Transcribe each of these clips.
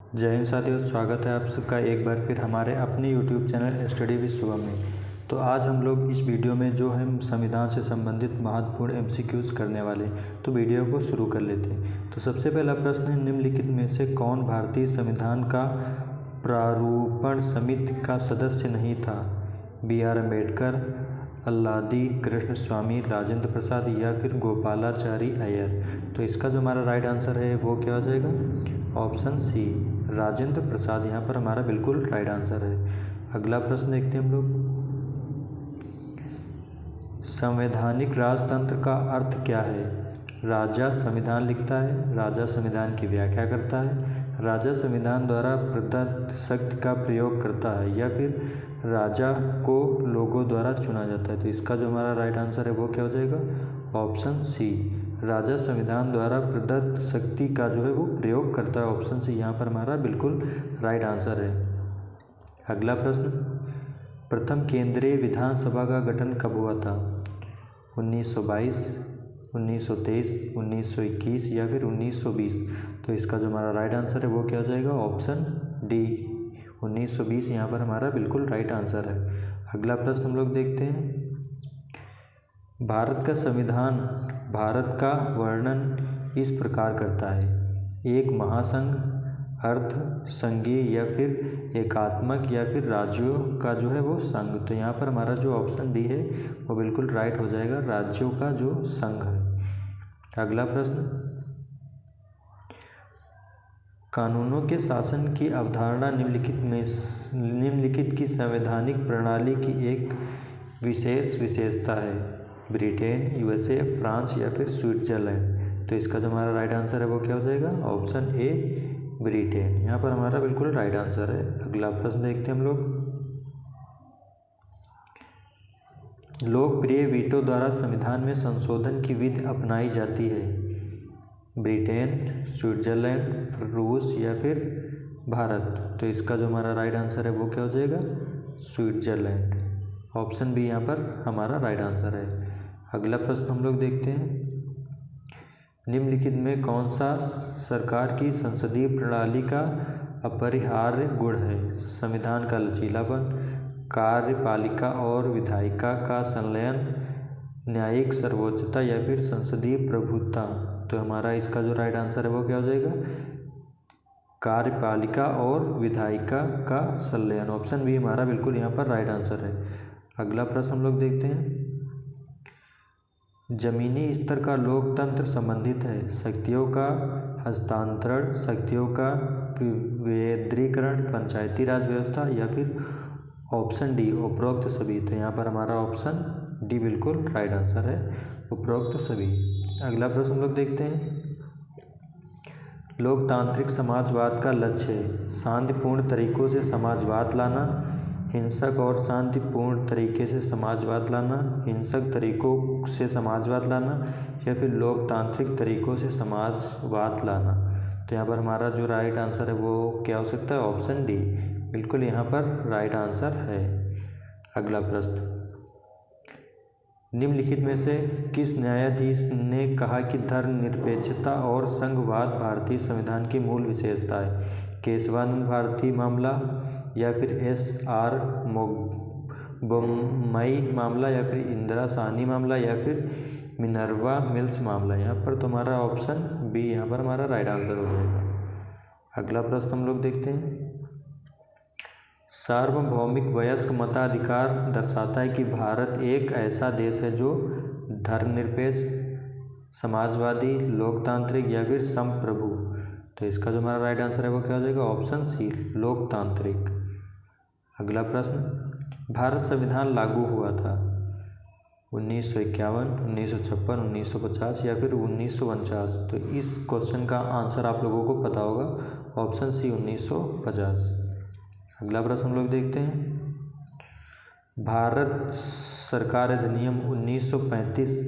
जय हिंद साथियों, स्वागत है आप सबका एक बार फिर हमारे अपने YouTube channel study with Shubham में। तो आज हम लोग इस वीडियो में जो है संविधान से संबंधित महत्वपूर्ण MCQs करने वाले, तो वीडियो को शुरू कर लेते हैं। तो सबसे पहला प्रश्न है, निम्नलिखित में से कौन भारतीय संविधान का प्रारूपण समिति का सदस्य नहीं था? BR अम्बेडकर, अल्लादी कृष्ण स्वामी, राजेंद्र प्रसाद या फिर गोपालाचारी अय्यर। तो इसका जो हमारा राइट आंसर है वो क्या हो जाएगा? ऑप्शन सी, राजेंद्र प्रसाद यहाँ पर हमारा बिल्कुल राइट आंसर है। अगला प्रश्न देखते हैं हम लोग। संवैधानिक राजतंत्र का अर्थ क्या है? राजा संविधान लिखता है, राजा संविधान की व्याख्या करता है, राजा संविधान द्वारा प्रदत्त शक्ति का प्रयोग करता है या फिर राजा को लोगों द्वारा चुना जाता है। तो इसका जो हमारा राइट आंसर है वो क्या हो जाएगा? ऑप्शन सी, राजा संविधान द्वारा प्रदत्त शक्ति का जो है वो प्रयोग करता है। ऑप्शन सी यहाँ पर हमारा बिल्कुल राइट आंसर है। अगला प्रश्न, प्रथम केंद्रीय विधानसभा का गठन कब हुआ था? 1922, 1923, 1921 या फिर 1920। तो इसका जो हमारा राइट आंसर है वो क्या हो जाएगा? ऑप्शन डी, 1920 यहाँ पर हमारा बिल्कुल राइट आंसर है। अगला प्रश्न हम लोग देखते हैं। भारत का संविधान भारत का वर्णन इस प्रकार करता है: एक महासंघ, अर्ध संघीय या फिर एकात्मक या फिर राज्यों का जो है वो संघ। तो यहाँ पर हमारा जो ऑप्शन डी है वो बिल्कुल राइट हो जाएगा, राज्यों का जो संघ है। अगला प्रश्न, कानूनों के शासन की अवधारणा निम्नलिखित की संवैधानिक प्रणाली की एक विशेष विशेषता है? ब्रिटेन, USA, फ्रांस या फिर स्विट्जरलैंड। तो इसका जो हमारा राइट आंसर है वो क्या हो जाएगा? ऑप्शन ए, ब्रिटेन यहाँ पर हमारा बिल्कुल राइट आंसर है। अगला प्रश्न देखते हैं हम लोग। लोकप्रिय वीटो द्वारा संविधान में संशोधन की विधि अपनाई जाती है? ब्रिटेन, स्विट्जरलैंड, रूस या फिर भारत। तो इसका जो हमारा राइट आंसर है वो क्या हो जाएगा? स्विट्जरलैंड। ऑप्शन बी यहाँ पर हमारा राइट आंसर है। अगला प्रश्न हम लोग देखते हैं। निम्नलिखित में कौन सा सरकार की संसदीय प्रणाली का अपरिहार्य गुण है? संविधान का लचीलापन, कार्यपालिका और विधायिका का संलयन, न्यायिक सर्वोच्चता या फिर संसदीय प्रभुत्व। तो हमारा इसका जो राइट आंसर है वो क्या हो जाएगा? कार्यपालिका और विधायिका का संलयन। ऑप्शन बी हमारा बिल्कुल यहाँ पर राइट आंसर है। अगला प्रश्न हम लोग देखते हैं। जमीनी स्तर का लोकतंत्र संबंधित है: शक्तियों का हस्तांतरण, शक्तियों का विकेंद्रीकरण, पंचायती राज व्यवस्था या फिर ऑप्शन डी, उपरोक्त सभी। तो यहाँ पर हमारा ऑप्शन डी बिल्कुल राइट आंसर है, उपरोक्त सभी। अगला प्रश्न हम लोग देखते हैं। लोकतांत्रिक समाजवाद का लक्ष्य है: शांतिपूर्ण तरीकों से समाजवाद लाना, हिंसक और शांतिपूर्ण तरीके से समाजवाद लाना, हिंसक तरीकों से समाजवाद लाना या फिर लोकतांत्रिक तरीकों से समाजवाद लाना। तो यहाँ पर हमारा जो राइट आंसर है वो क्या हो सकता है? ऑप्शन डी बिल्कुल यहाँ पर राइट आंसर है। अगला प्रश्न, निम्नलिखित में से किस न्यायाधीश ने कहा कि धर्मनिरपेक्षता और संघवाद भारतीय संविधान की मूल विशेषता है? केशवानंद भारती मामला या फिर SR बोम्मई मामला या फिर इंदिरा साहनी मामला या फिर मिनर्वा मिल्स मामला। यहाँ पर तुम्हारा ऑप्शन बी यहाँ पर हमारा राइट आंसर हो जाएगा। अगला प्रश्न हम लोग देखते हैं। सार्वभौमिक वयस्क मताधिकार दर्शाता है कि भारत एक ऐसा देश है जो धर्मनिरपेक्ष, समाजवादी, लोकतांत्रिक या फिर संप्रभु। तो इसका जो हमारा राइट आंसर है वो क्या हो जाएगा? ऑप्शन सी, लोकतांत्रिक। अगला प्रश्न, भारत संविधान लागू हुआ था 1951, 1956, 1950 या फिर 1949। तो इस क्वेश्चन का आंसर आप लोगों को पता होगा, ऑप्शन सी 1950। अगला प्रश्न हम लोग देखते हैं। भारत सरकार अधिनियम 1935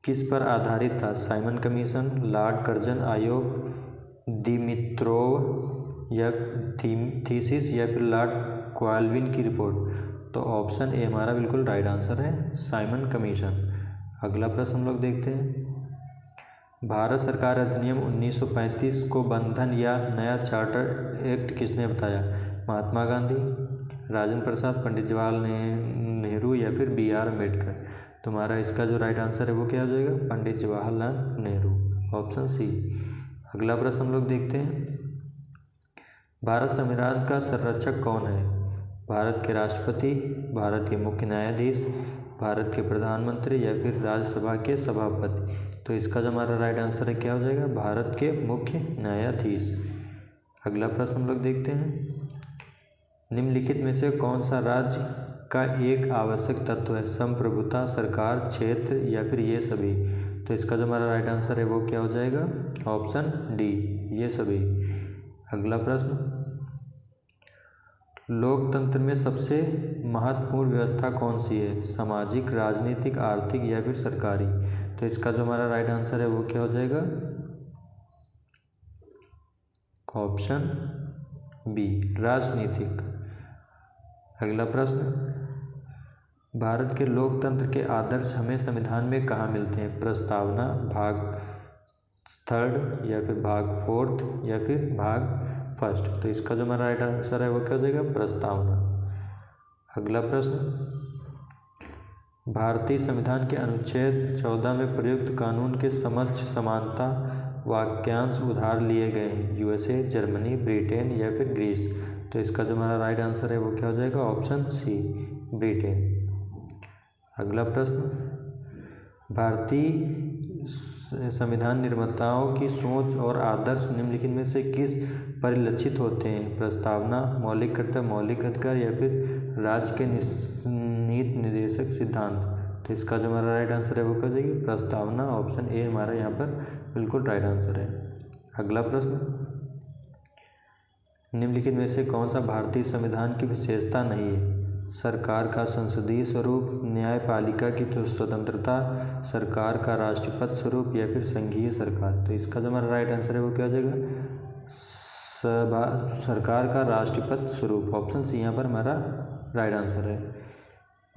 किस पर आधारित था? साइमन कमीशन, लॉर्ड कर्जन आयोग, दिमित्रोव या थीसिस या फिर लॉर्ड क्वालविन की रिपोर्ट। तो ऑप्शन ए हमारा बिल्कुल राइट आंसर है, साइमन कमीशन। अगला प्रश्न हम लोग देखते हैं। भारत सरकार अधिनियम 1935 को बंधन या नया चार्टर एक्ट किसने बताया? महात्मा गांधी, राजेंद्र प्रसाद, पंडित जवाहरलाल नेहरू या फिर B.R. अम्बेडकर। तुम्हारा इसका जो राइट आंसर है वो क्या हो जाएगा? Pandit Jawaharlal Nehru, option C. अगला प्रश्न हम लोग देखते हैं, भारत संविधान का संरक्षक कौन है? भारत के राष्ट्रपति, भारत के मुख्य न्यायाधीश, भारत के प्रधानमंत्री या फिर राज्यसभा के सभापति। तो इसका जो हमारा राइट आंसर है क्या हो जाएगा? भारत के मुख्य न्यायाधीश। अगला प्रश्न हम लोग देखते हैं, निम्नलिखित में से कौन सा राज्य का एक आवश्यक तत्व है? संप्रभुता, सरकार, क्षेत्र या फिर ये सभी। तो इसका जो हमारा राइट आंसर है वो क्या हो जाएगा? ऑप्शन डी, ये सभी। अगला प्रश्न, लोकतंत्र में सबसे महत्वपूर्ण व्यवस्था कौन सी है? सामाजिक, राजनीतिक, आर्थिक या फिर सरकारी। तो इसका जो हमारा राइट आंसर है वो क्या हो जाएगा? ऑप्शन बी, राजनीतिक। अगला प्रश्न, भारत के लोकतंत्र के आदर्श हमें संविधान में कहाँ मिलते हैं? प्रस्तावना, भाग 3 या फिर भाग 4 या फिर भाग 1। तो इसका जो हमारा राइट आंसर है वो क्या हो जाएगा? प्रस्तावना। अगला प्रश्न, भारतीय संविधान के अनुच्छेद 14 में प्रयुक्त कानून के समक्ष समानता वाक्यांश उधार लिए गए हैं? USA, जर्मनी, ब्रिटेन या फिर ग्रीस। तो इसका जो हमारा राइट आंसर है वो क्या हो जाएगा? Option C, Britain. अगला प्रश्न, भारतीय संविधान निर्माताओं की सोच और आदर्श निम्नलिखित में से किस परिलक्षित होते हैं? प्रस्तावना, मौलिक कर्तव्य, मौलिक अधिकार या फिर राज्य के नीति निर्देशक सिद्धांत। तो इसका जो हमारा राइट आंसर है वो क्या हो जाएगी? प्रस्तावना, ऑप्शन ए हमारा यहाँ पर बिल्कुल राइट आंसर है। अगला प्रश्न, निम्नलिखित में से कौन सा भारतीय संविधान की विशेषता नहीं है? सरकार का संसदीय स्वरूप, न्यायपालिका की स्वतंत्रता, सरकार का राष्ट्रपति स्वरूप या फिर संघीय सरकार। तो इसका जो हमारा राइट आंसर है वो क्या हो जाएगा? सरकार का राष्ट्रपति स्वरूप, ऑप्शन सी यहाँ पर हमारा राइट आंसर है।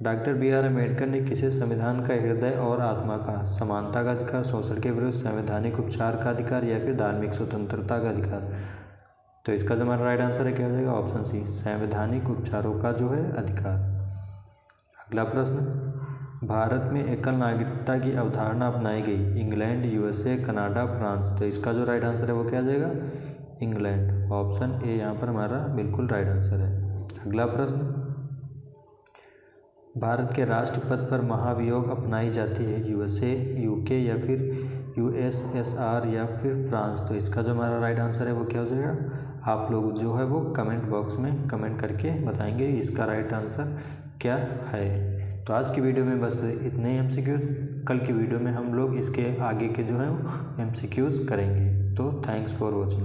Doctor B.R. अम्बेडकर ने किसे संविधान का हृदय और आत्मा कहा? समानता का अधिकार, शोषण के विरुद्ध संवैधानिक उपचार का अधिकार या फिर धार्मिक स्वतंत्रता का अधिकार। तो इसका जो हमारा राइट आंसर है क्या हो जाएगा? ऑप्शन सी, संवैधानिक उपचारों का जो है अधिकार। अगला प्रश्न, भारत में एकल नागरिकता की अवधारणा अपनाई गई? England, USA, Canada, France. तो इसका जो राइट आंसर है वो क्या हो जाएगा? इंग्लैंड, ऑप्शन ए यहाँ पर हमारा बिल्कुल राइट आंसर है। अगला प्रश्न, भारत के राष्ट्रपति पर महाभियोग अपनाई जाती है? USA, UK या फिर USSR या फिर फ्रांस। तो इसका जो हमारा राइट आंसर है वो क्या हो जाएगा? आप लोग जो है वो कमेंट बॉक्स में कमेंट करके बताएंगे इसका राइट आंसर क्या है। तो आज की वीडियो में बस इतने ही MCQs, कल की वीडियो में हम लोग इसके आगे के जो है MCQs करेंगे। तो थैंक्स फॉर वॉचिंग।